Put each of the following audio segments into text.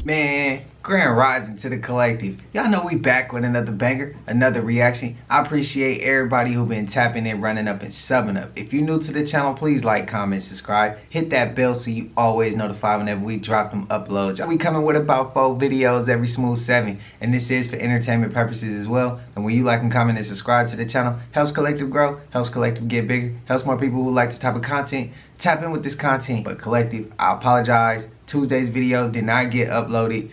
Man, grand rising to the collective. Y'all know we back with another banger, another reaction. I appreciate everybody who been tapping in, running up, and subbing up. If you're new to the channel, please like, comment, subscribe. Hit that bell so you always notified whenever we drop them uploads. We coming with about 4 videos every smooth 7, and this is for entertainment purposes as well. And when you like and comment and subscribe to the channel, helps collective grow, helps collective get bigger, helps more people who like this type of content tap in with this content. But collective, I apologize. Tuesday's video did not get uploaded,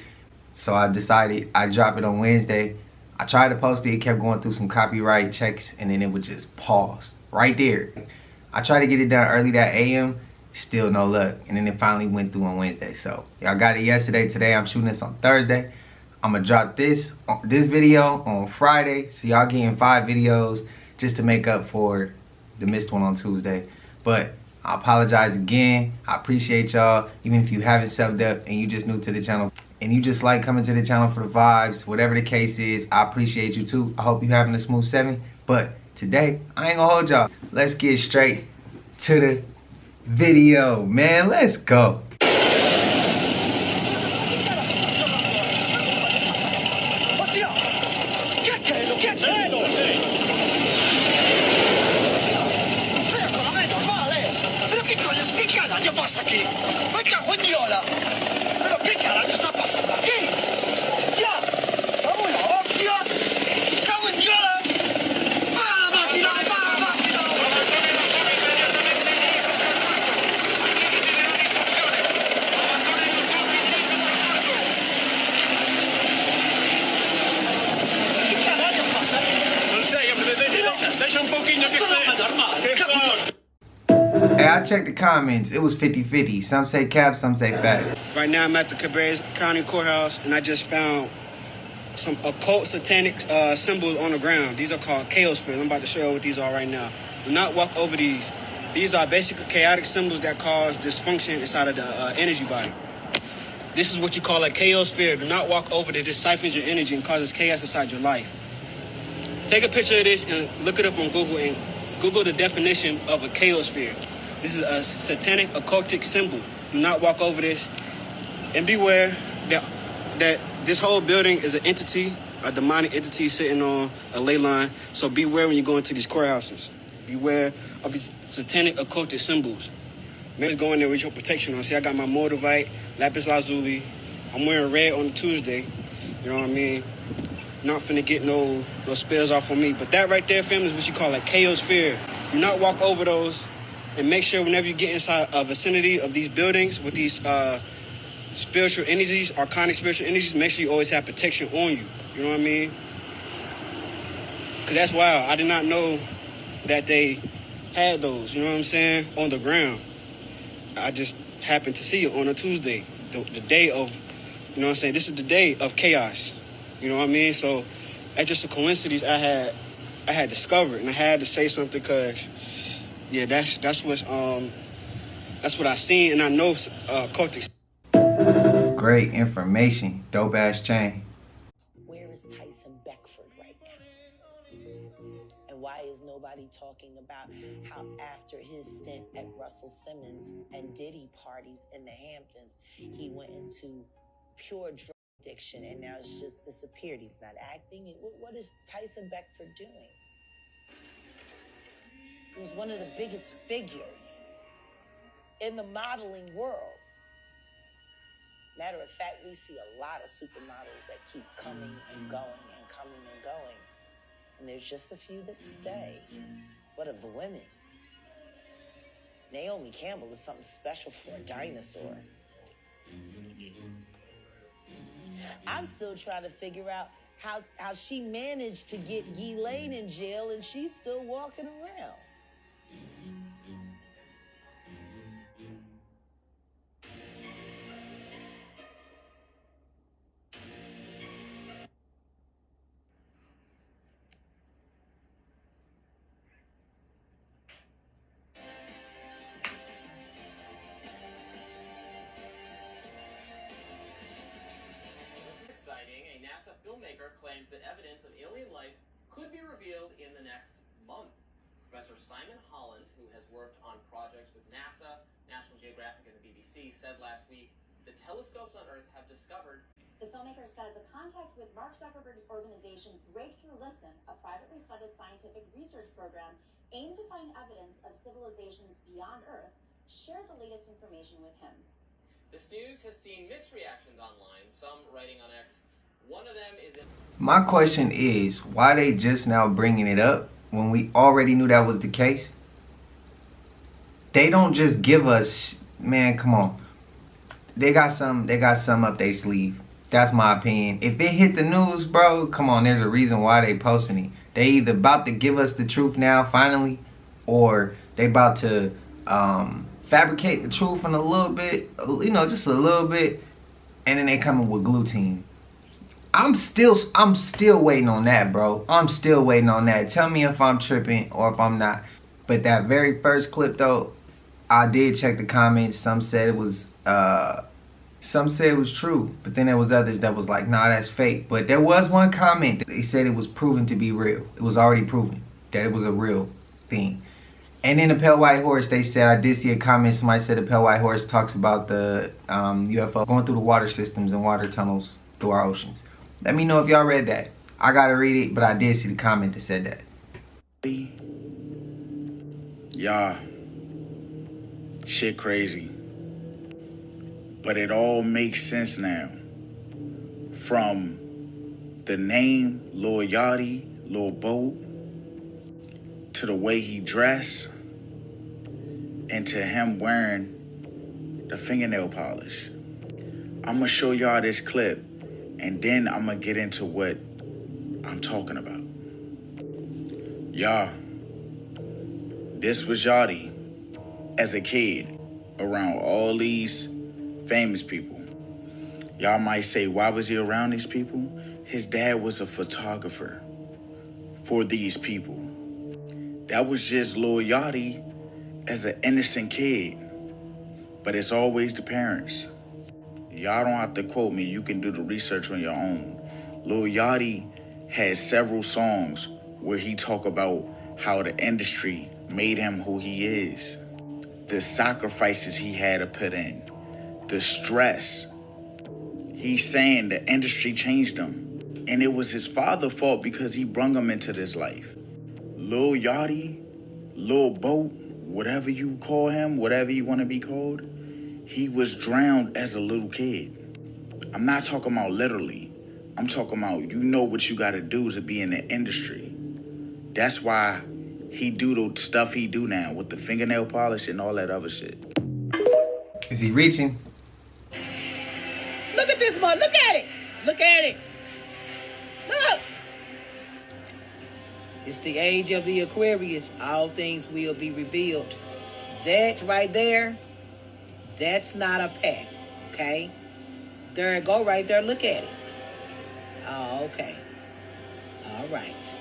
so I decided I'd drop it on Wednesday. I tried to post it, it kept going through some copyright checks, and then it would just pause right there. I tried to get it done early that AM, still no luck, and then it finally went through on Wednesday. So y'all got it yesterday. Today I'm shooting this on Thursday. I'm gonna drop this video on Friday, so y'all getting 5 videos just to make up for the missed one on Tuesday. But I apologize again. I appreciate y'all. Even if you haven't subbed up and you just new to the channel and you just like coming to the channel for the vibes, whatever the case is, I appreciate you too. I hope you having a smooth 7. But today, I ain't gonna hold y'all. Let's get straight to the video, man. Let's go. Hey, I checked the comments. It was 50-50. Some say cap, some say fact. Right now I'm at the Cabarrus County Courthouse, and I just found some occult satanic symbols on the ground. These are called chaos spheres. I'm about to show you what these are right now. Do not walk over these. These are basically chaotic symbols that cause dysfunction inside of the energy body. This is what you call a chaos sphere. Do not walk over it. This siphons your energy and causes chaos inside your life. Take a picture of this and look it up on Google and Google the definition of a chaos sphere. This is a satanic occultic symbol. Do not walk over this. And beware that this whole building is an entity, a demonic entity sitting on a ley line. So beware when you go into these courthouses. Beware of these satanic occultic symbols. Maybe go in there with your protection on. See, I got my moldavite, lapis lazuli. I'm wearing red on Tuesday. You know what I mean? Not finna get no spells off on me. But that right there, family, is what you call a chaos sphere. Do not walk over those. And make sure whenever you get inside a vicinity of these buildings with these spiritual energies, arcanic spiritual energies, make sure you always have protection on you. You know what I mean? Because that's wild. I did not know that they had those, you know what I'm saying, on the ground. I just happened to see it on a Tuesday, the day of, you know what I'm saying, this is the day of chaos. You know what I mean? So that's just a coincidence I had discovered, and I had to say something because, yeah, that's what I seen, and I know cultics. Great information. Dope ass chain. Where is Tyson Beckford right now? And why is nobody talking about how after his stint at Russell Simmons and Diddy parties in the Hamptons, he went into pure drug addiction and now it's just disappeared. He's not acting. What is Tyson Beckford doing? He was one of the biggest figures in the modeling world. Matter of fact, we see a lot of supermodels that keep coming and going and coming and going. And there's just a few that stay. What of the women? Naomi Campbell is something special for a dinosaur. I'm still trying to figure out how she managed to get Ghislaine in jail and she's still walking around. Exciting, a NASA filmmaker claims that evidence of alien life could be revealed in the next month. Professor Simon Holland, who has worked on projects with NASA, National Geographic and the BBC said last week the telescopes on Earth have discovered. The filmmaker says a contact with Mark Zuckerberg's organization Breakthrough Listen, a privately funded scientific research program aimed to find evidence of civilizations beyond Earth, shared the latest information with him. This news has seen mixed reactions online, some writing on X. One of them is My question is, why they just now bringing it up when we already knew that was the case? They don't just give us, man, come on. They got some up their sleeve. That's my opinion. If it hit the news, bro, come on, there's a reason why they posting it. They either about to give us the truth now, finally, or they about to fabricate the truth in a little bit, you know, just a little bit, and then they coming with gluten. I'm still waiting on that, bro. I'm still waiting on that. Tell me if I'm tripping or if I'm not. But that very first clip, though, I did check the comments. Some said it was true, but then there was others that was like, nah, that's fake. But there was one comment that they said it was proven to be real. It was already proven that it was a real thing. And in the Pale White Horse, they said, I did see a comment, somebody said the Pale White Horse talks about the UFO going through the water systems and water tunnels through our oceans. Let me know if y'all read that. I gotta read it, but I did see the comment that said that. Yeah, shit crazy. But it all makes sense now. From the name Lil Yachty, Lil Boat, to the way he dressed, and to him wearing the fingernail polish. I'm gonna show y'all this clip, and then I'm gonna get into what I'm talking about. Y'all, this was Yachty as a kid around all these famous people. Y'all might say, why was he around these people? His dad was a photographer for these people. That was just Lil Yachty as an innocent kid. But it's always the parents. Y'all don't have to quote me. You can do the research on your own. Lil Yachty has several songs where he talk about how the industry made him who he is. The sacrifices he had to put in. The stress. He's saying the industry changed him. And it was his father's fault because he brung him into this life. Lil Yachty, Lil Boat, whatever you call him, whatever you want to be called, he was drowned as a little kid. I'm not talking about literally. I'm talking about, you know what you got to do to be in the industry. That's why he do the stuff he do now with the fingernail polish and all that other shit. Is he reaching? Look at this one. Look at it. Look at it. Look. It's the age of the Aquarius. All things will be revealed. That right there, that's not a pack, okay? There it go right there. Look at it. Oh, okay. All right.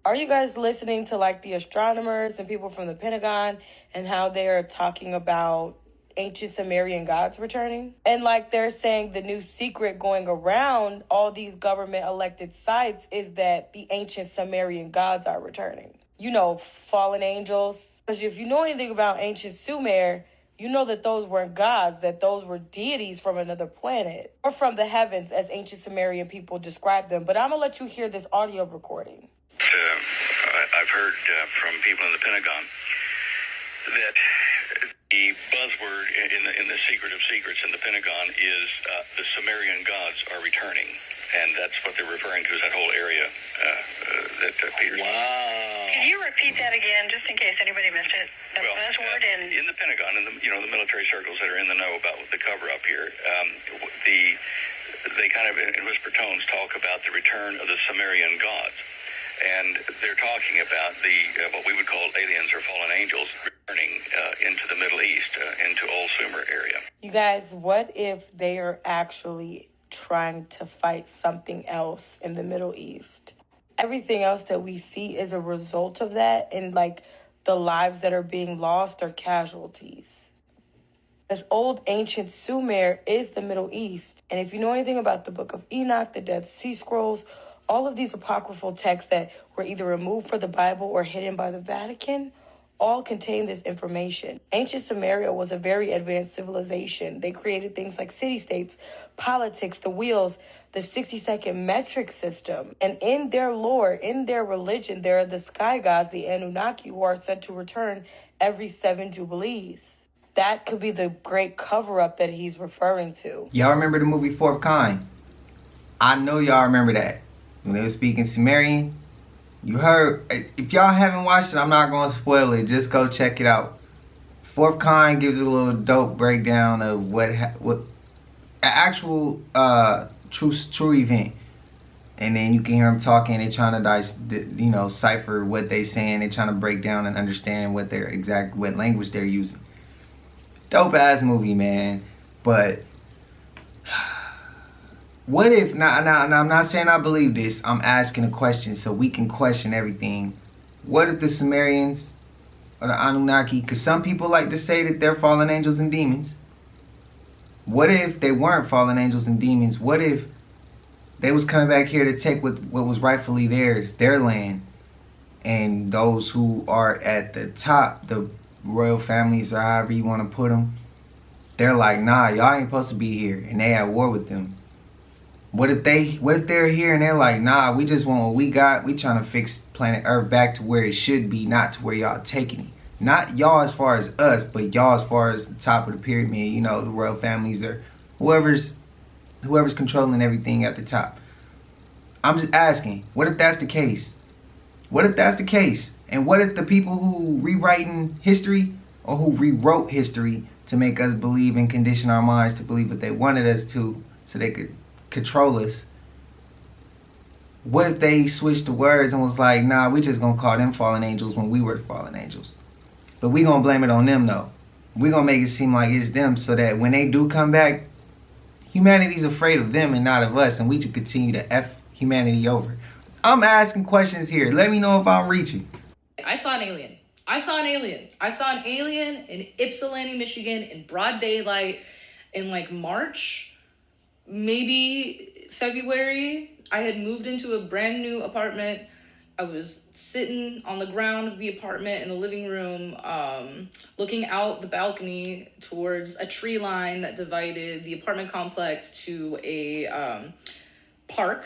Are you guys listening to like the astronomers and people from the Pentagon and how they're talking about ancient Sumerian gods returning? And like they're saying the new secret going around all these government elected sites is that the ancient Sumerian gods are returning. You know, fallen angels. Because if you know anything about ancient Sumer, you know that those weren't gods, that those were deities from another planet or from the heavens as ancient Sumerian people described them. But I'm going to let you hear this audio recording. I've heard from people in the Pentagon that the buzzword in the secret of secrets in the Pentagon is the Sumerian gods are returning. And that's what they're referring to as that whole area that Peter's. Wow. Can you repeat that again, just in case anybody missed it? The buzzword in the Pentagon, in the the military circles that are in the know about the cover-up here, they kind of in whisper tones talk about the return of the Sumerian gods, and they're talking about the what we would call aliens or fallen angels returning into the Middle East, into Old Sumer area. You guys, what if they are actually trying to fight something else in the Middle East? Everything else that we see is a result of that, and like the lives that are being lost are casualties. As old ancient Sumer is the Middle East, and if you know anything about the Book of Enoch, the Dead Sea Scrolls, all of these apocryphal texts that were either removed from the Bible or hidden by the Vatican, all contain this information. Ancient Sumeria was a very advanced civilization. They created things like city-states, politics, the wheels, the 60-second metric system. And in their lore, in their religion, there are the sky gods, the Anunnaki, who are said to return every 7 jubilees. That could be the great cover-up that he's referring to. Y'all remember the movie Fourth Kind? I know y'all remember that. When they were speaking Sumerian, you heard. If y'all haven't watched it, I'm not going to spoil it. Just go check it out. Fourth Kind gives a little dope breakdown of what an actual true event. And then you can hear them talking. They're trying to cipher what they saying. They're trying to break down and understand what language they're using. Dope ass movie, man. But what if, now I'm not saying I believe this, I'm asking a question so we can question everything. What if the Sumerians or the Anunnaki, because some people like to say that they're fallen angels and demons. What if they weren't fallen angels and demons? What if they was coming back here to take what was rightfully theirs, their land, and those who are at the top, the royal families or however you want to put them, they're like, nah, y'all ain't supposed to be here, and they at war with them. What if they're here and they're like, nah, we just want what we got. We trying to fix planet Earth back to where it should be, not to where y'all taking it. Not y'all as far as us, but y'all as far as the top of the pyramid, you know, the royal families or whoever's controlling everything at the top. I'm just asking, what if that's the case? What if that's the case? And what if the people who rewriting history or who rewrote history to make us believe and condition our minds to believe what they wanted us to so they could control us, what if they switched the words and was like, nah, we just gonna call them fallen angels when we were the fallen angels, but we gonna blame it on them though. We gonna make it seem like it's them so that when they do come back, humanity's afraid of them and not of us, and we should continue to F humanity over. I'm asking questions here. Let me know if I'm reaching. I saw an alien. I saw an alien in Ypsilanti, Michigan in broad daylight in like March, maybe February. I had moved into a brand new apartment. I was sitting on the ground of the apartment in the living room, looking out the balcony towards a tree line that divided the apartment complex to a park.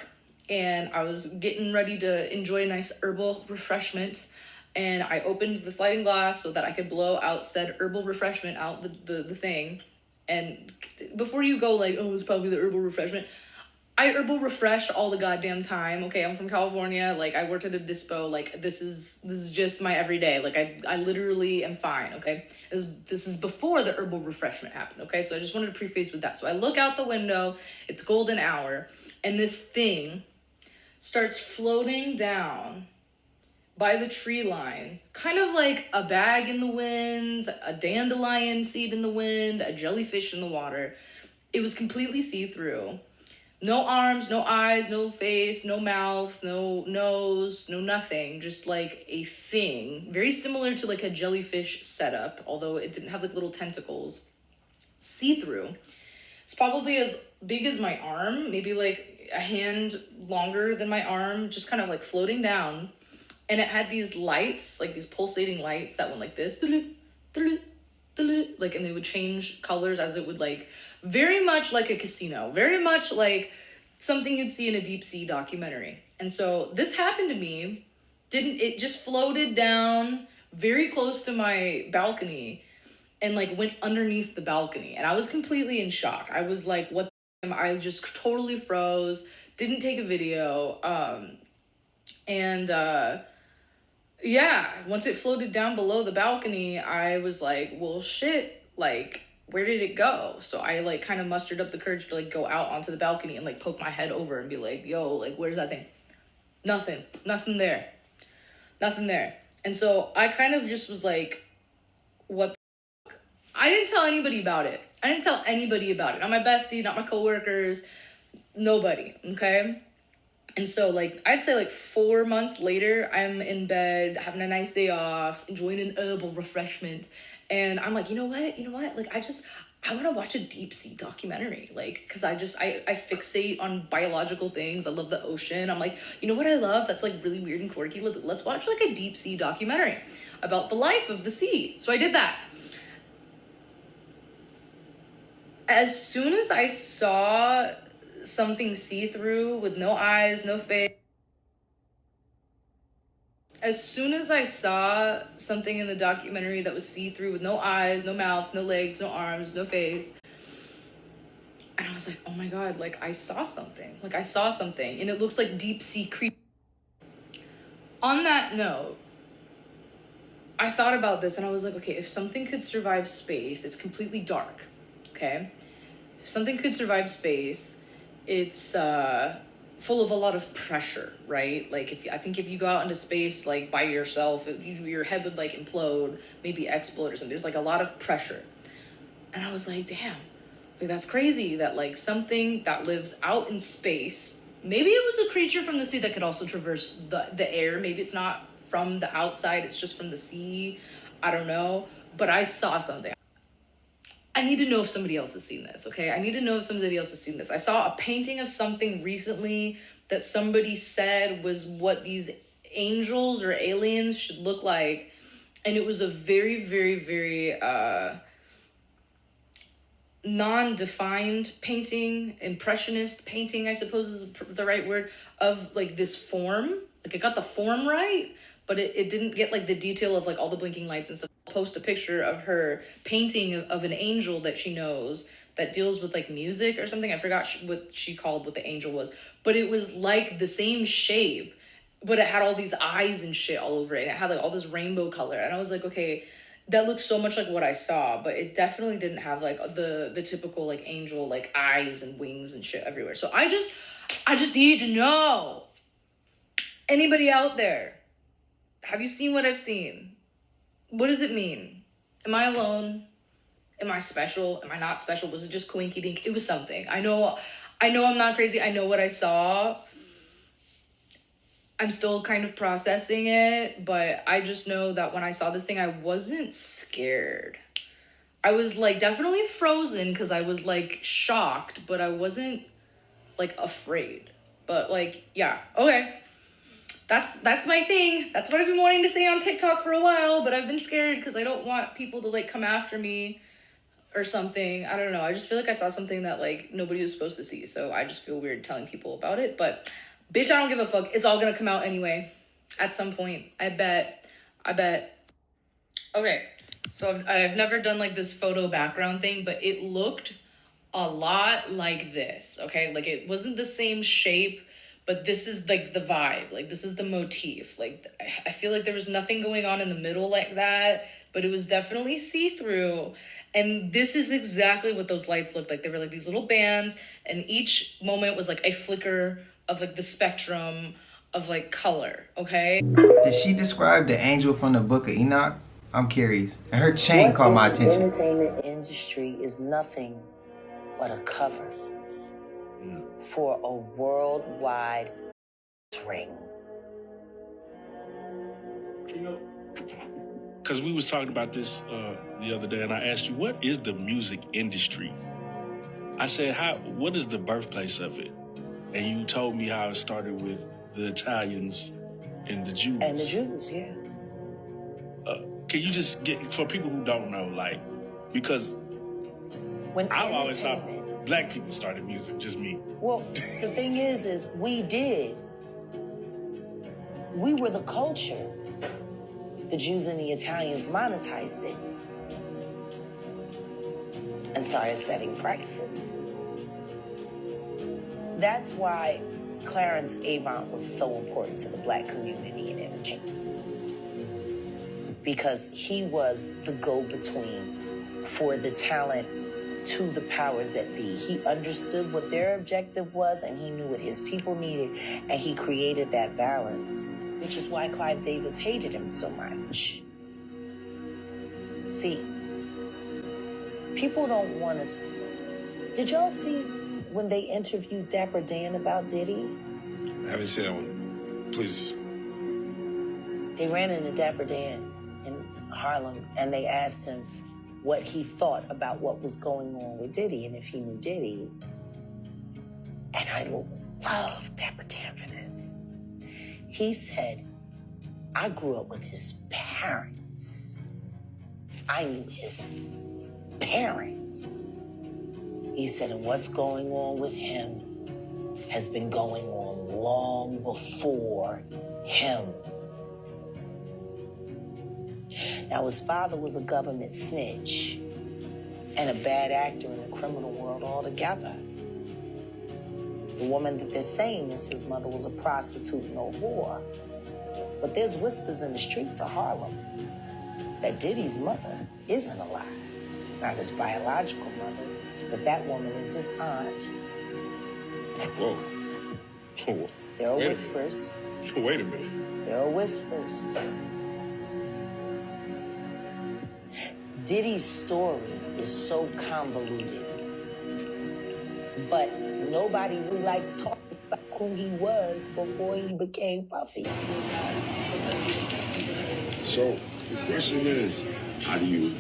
And I was getting ready to enjoy a nice herbal refreshment. And I opened the sliding glass so that I could blow out said herbal refreshment out the thing. And before you go like, oh, it's probably the herbal refreshment, I herbal refresh all the goddamn time. Okay, I'm from California. Like, I worked at a dispo. Like, this is just my everyday. Like, I literally am fine, okay? This is before the herbal refreshment happened, okay? So I just wanted to preface with that. So I look out the window. It's golden hour. And this thing starts floating down by the tree line, kind of like a bag in the wind, a dandelion seed in the wind, a jellyfish in the water. It was completely see-through. No arms, no eyes, no face, no mouth, no nose, no nothing. Just like a thing. Very similar to like a jellyfish setup, although it didn't have like little tentacles. See-through. It's probably as big as my arm, maybe like a hand longer than my arm, just kind of like floating down. And it had these lights, like these pulsating lights that went like this, like, and they would change colors as it would, like, very much like a casino, very much like something you'd see in a deep sea documentary. And so this happened to me. It just floated down very close to my balcony and like went underneath the balcony. And I was completely in shock. I was like, what the f-? I just totally froze, didn't take a video. Yeah, once it floated down below the balcony, I was like, well, shit, like, where did it go? So I like kind of mustered up the courage to like go out onto the balcony and like poke my head over and be like, yo, like, where's that thing? Nothing there. And so I kind of just was like, what the fuck? I didn't tell anybody about it. Not my bestie, not my coworkers, nobody, okay? And so, like, I'd say, like, 4 months later, I'm in bed, having a nice day off, enjoying an herbal refreshment. And I'm like, you know what? Like, I want to watch a deep sea documentary. Like, because I fixate on biological things. I love the ocean. I'm like, you know what I love? That's, like, really weird and quirky. Let's watch, like, a deep sea documentary. about the life of the sea. So I did that. As soon as I saw something see-through with no eyes, no face, as soon as I saw something in the documentary that was see-through with no eyes, no mouth, no legs, no arms, no face, and I was like, oh my God, like I saw something. Like I saw something and it looks like deep sea creature. On that note, I thought about this and I was like, okay, if something could survive space, it's completely dark, okay? If something could survive space, it's full of a lot of pressure, right? Like I think if you go out into space like by yourself, your head would like implode, maybe explode or something. There's like a lot of pressure. And I was like, damn, like that's crazy that like something that lives out in space, maybe it was a creature from the sea that could also traverse the air. Maybe it's not from the outside, it's just from the sea. I don't know, but I saw something. I need to know if somebody else has seen this, okay? I need to know if somebody else has seen this. I saw a painting of something recently that somebody said was what these angels or aliens should look like. And it was a very, very, very non-defined painting, impressionist painting, I suppose is the right word, of like this form. Like it got the form right, but it didn't get like the detail of like all the blinking lights and stuff. I'll post a picture of her painting of an angel that she knows that deals with like music or something. I forgot what she called what the angel was, but it was like the same shape, but it had all these eyes and shit all over it. And it had like all this rainbow color. And I was like, okay, that looks so much like what I saw, but it definitely didn't have like the typical like angel like eyes and wings and shit everywhere. So I just need to know, anybody out there, have you seen what I've seen? What does it mean? Am I alone? Am I special? Am I not special? Was it just coinky dink? It was something. I know I'm not crazy. I know what I saw. I'm still kind of processing it, but I just know that when I saw this thing, I wasn't scared. I was like definitely frozen because I was like shocked, but I wasn't like afraid. But like, yeah, okay. That's my thing. That's what I've been wanting to say on TikTok for a while, but I've been scared because I don't want people to like come after me or something. I don't know. I just feel like I saw something that like nobody was supposed to see. So I just feel weird telling people about it, but bitch, I don't give a fuck. It's all gonna come out anyway at some point. I bet. Okay, so I've never done like this photo background thing, but it looked a lot like this, okay? Like it wasn't the same shape, but this is like the vibe. Like this is the motif. Like I feel like there was nothing going on in the middle like that, but it was definitely see-through. And this is exactly what those lights looked like. They were like these little bands, and each moment was like a flicker of like the spectrum of like color, okay? Did she describe the angel from the book of Enoch? I'm curious. And her chain caught my attention. The entertainment industry is nothing but a cover for a worldwide ring. You know, because we was talking about this the other day, and I asked you, what is the music industry? I said, what is the birthplace of it? And you told me how it started with the Italians and the Jews. And the Jews, yeah. Can you just get, for people who don't know, like, because I've always thought black people started music, just me. Well, the thing is we did. We were the culture. The Jews and the Italians monetized it and started setting prices. That's why Clarence Avant was so important to the black community in entertainment. Because he was the go-between for the talent to the powers that be. He understood what their objective was, and he knew what his people needed, and he created that balance, which is why Clive Davis hated him so much. See, people don't want to... Did y'all see when they interviewed Dapper Dan about Diddy? I haven't seen that one. Please. They ran into Dapper Dan in Harlem, and they asked him what he thought about what was going on with Diddy and if he knew Diddy. And I love Dapper Dan for this. He said, I grew up with his parents. I knew his parents. He said, and what's going on with him has been going on long before him. Now, his father was a government snitch and a bad actor in the criminal world altogether. The woman that they're saying is his mother was a prostitute and a whore. But there's whispers in the streets of Harlem that Diddy's mother isn't alive. Not his biological mother, but that woman is his aunt. Whoa. Oh, There are whispers. Wait a minute. There are whispers. Diddy's story is so convoluted, but nobody really likes talking about who he was before he became Puffy. So, the question is, what do you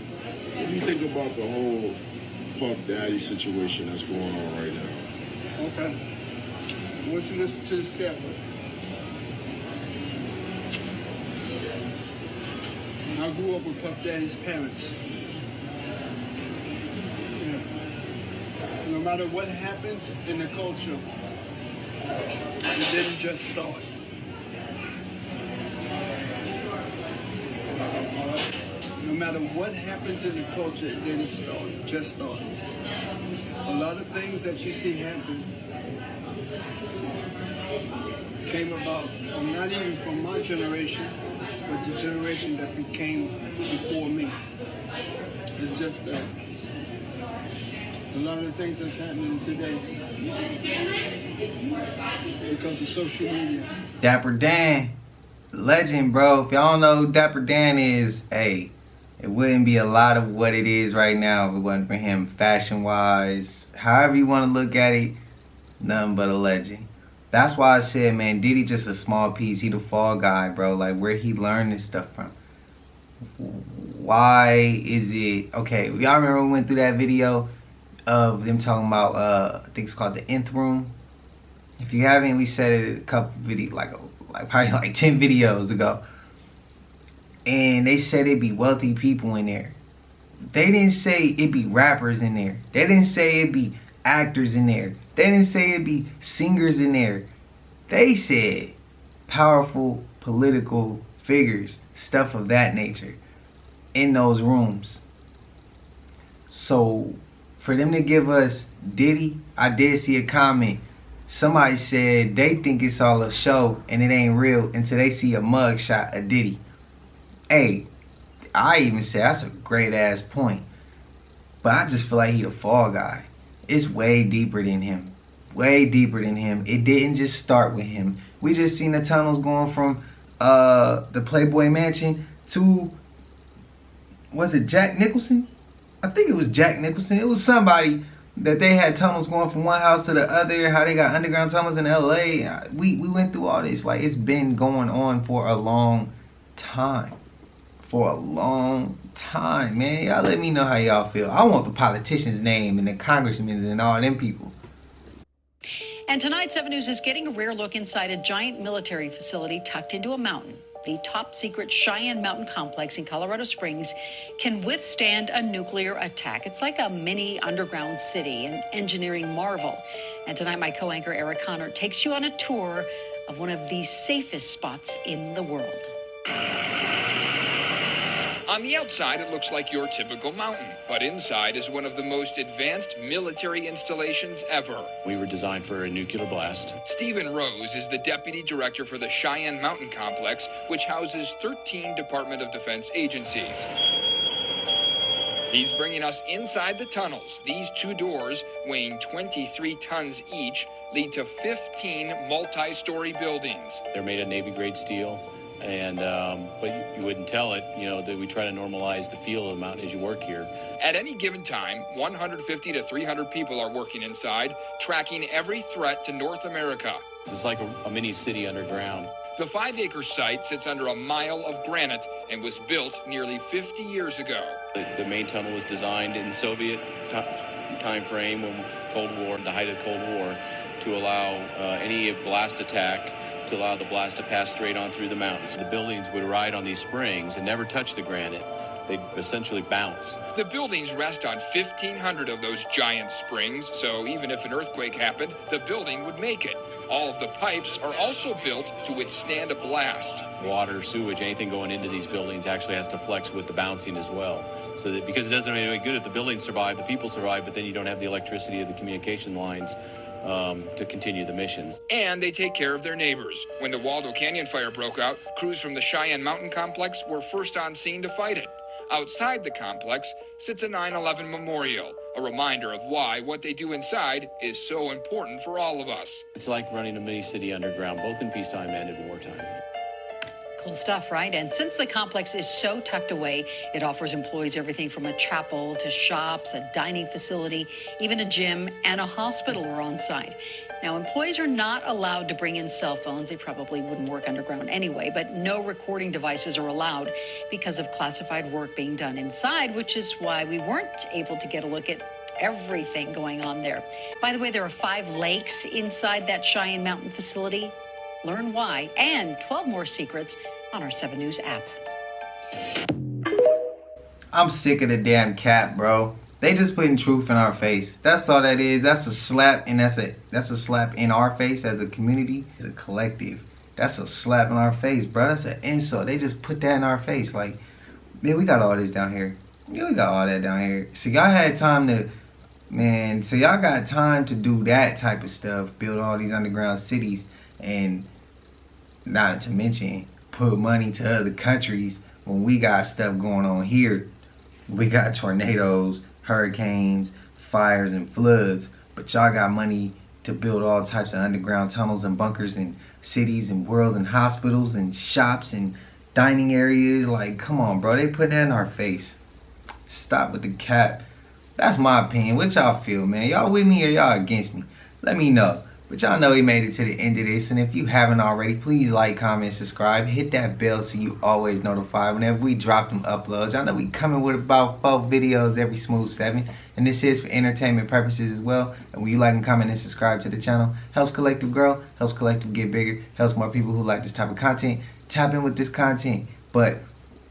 think about the whole Puff Daddy situation that's going on right now? Okay. I want you to listen to this carefully. I grew up with Puff Daddy's parents. No matter what happens in the culture, it didn't just start. No matter what happens in the culture, it didn't just start. A lot of things that you see happen came about from not even from my generation, but the generation that became before me. It's just that a lot of the things that's happening today because of social media. Dapper Dan, legend, bro. If y'all don't know who Dapper Dan is, hey, it wouldn't be a lot of what it is right now if it wasn't for him, fashion-wise, however you want to look at it, nothing but a legend. That's why I said, man, Diddy just a small piece. He the fall guy, bro. Like, where he learned this stuff from. Why is it... Okay, y'all remember we went through that video of them talking about, I think it's called the Nth Room? If you haven't, we said it a couple videos, like probably like 10 videos ago. And they said it'd be wealthy people in there. They didn't say it'd be rappers in there. They didn't say it'd be actors in there. They didn't say it'd be singers in there. They said powerful political figures, stuff of that nature, in those rooms. So for them to give us Diddy, I did see a comment. Somebody said they think it's all a show and it ain't real until they see a mug shot of Diddy. Hey, I even said that's a great ass point. But I just feel like he the fall guy. It's way deeper than him. Way deeper than him. It didn't just start with him. We just seen the tunnels going from the Playboy Mansion to, was it Jack Nicholson? I think it was Jack Nicholson. It was somebody that they had tunnels going from one house to the other, how they got underground tunnels in LA. We went through all this. Like, it's been going on for a long time. For a long time, man. Y'all let me know how y'all feel. I want the politician's name and the congressmen and all them people. And tonight, 7 News is getting a rare look inside a giant military facility tucked into a mountain. The top secret Cheyenne Mountain complex in Colorado Springs can withstand a nuclear attack. It's like a mini underground city, an engineering marvel. And tonight, my co-anchor Eric Connor takes you on a tour of one of the safest spots in the world. On the outside, it looks like your typical mountain, but inside is one of the most advanced military installations ever. We were designed for a nuclear blast. Stephen Rose is the deputy director for the Cheyenne Mountain complex, which houses 13 Department of Defense agencies. He's bringing us inside the tunnels. These 2 doors, weighing 23 tons each, lead to 15 multi-story buildings. They're made of Navy-grade steel. And but you wouldn't tell it, you know, that we try to normalize the feel of the mountain as you work here. At any given time, 150 to 300 people are working inside, tracking every threat to North America. It's like a mini city underground. The 5-acre site sits under a mile of granite and was built nearly 50 years ago. The main tunnel was designed in the Soviet time frame, when Cold War, the height of the Cold War, to allow any blast attack, to allow the blast to pass straight on through the mountains. The buildings would ride on these springs and never touch the granite They essentially bounce. The buildings rest on 1,500 of those giant springs, so even if an earthquake happened, the building would make it. All of the pipes are also built to withstand a blast. Water, sewage, anything going into these buildings actually has to flex with the bouncing as well. So that, because it doesn't do any good if the buildings survive, the people survive, but then you don't have the electricity or the communication lines to continue the missions. And they take care of their neighbors. When the Waldo Canyon fire broke out, crews from the Cheyenne Mountain complex were first on scene to fight it. Outside the complex sits a 9/11 memorial, a reminder of why what they do inside is so important for all of us. It's like running a mini city underground, both in peacetime and in wartime. Cool stuff, right? And since the complex is so tucked away, it offers employees everything from a chapel to shops, a dining facility, even a gym and a hospital are on site. Now, employees are not allowed to bring in cell phones. They probably wouldn't work underground anyway, but no recording devices are allowed because of classified work being done inside, which is why we weren't able to get a look at everything going on there. By the way, there are 5 lakes inside that Cheyenne Mountain facility. Learn why and 12 more secrets on our 7 News app. I'm sick of the damn cap, bro. They just putting truth in our face. That's all that is. That's a slap, and that's a slap in our face as a community, as a collective. That's a slap in our face, bro. That's an insult. They just put that in our face. Like, man, we got all this down here. Yeah, we got all that down here. So y'all had time to, man. So y'all got time to do that type of stuff, build all these underground cities, and not to mention put money to other countries when we got stuff going on here. We got tornadoes, hurricanes, fires, and floods, but y'all got money to build all types of underground tunnels and bunkers and cities and worlds and hospitals and shops and dining areas. Like, come on, bro. They put that in our face. Stop with the cap. That's my opinion. What y'all feel, man? Y'all with me or y'all against me? Let me know. But y'all know we made it to the end of this, and if you haven't already, please like, comment, subscribe, hit that bell so you always notified whenever we drop them uploads. Y'all know we coming with about 4 videos every smooth 7, and this is for entertainment purposes as well. And when you like and comment and subscribe to the channel, helps Collective grow, helps Collective get bigger, helps more people who like this type of content tap in with this content. But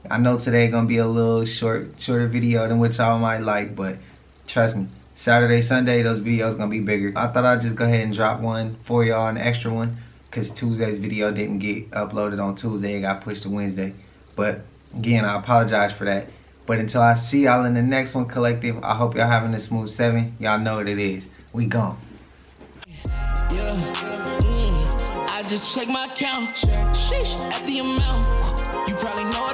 I know today gonna be a little shorter video than what y'all might like, but trust me, Saturday, Sunday, those videos gonna be bigger. I thought I'd just go ahead and drop one for y'all, an extra one, because Tuesday's video didn't get uploaded on Tuesday. It got pushed to Wednesday. But again, I apologize for that. But until I see y'all in the next one, Collective, I hope y'all having a smooth 7. Y'all know what it is. We gone. I just check my count. Sheesh, at the amount. You probably know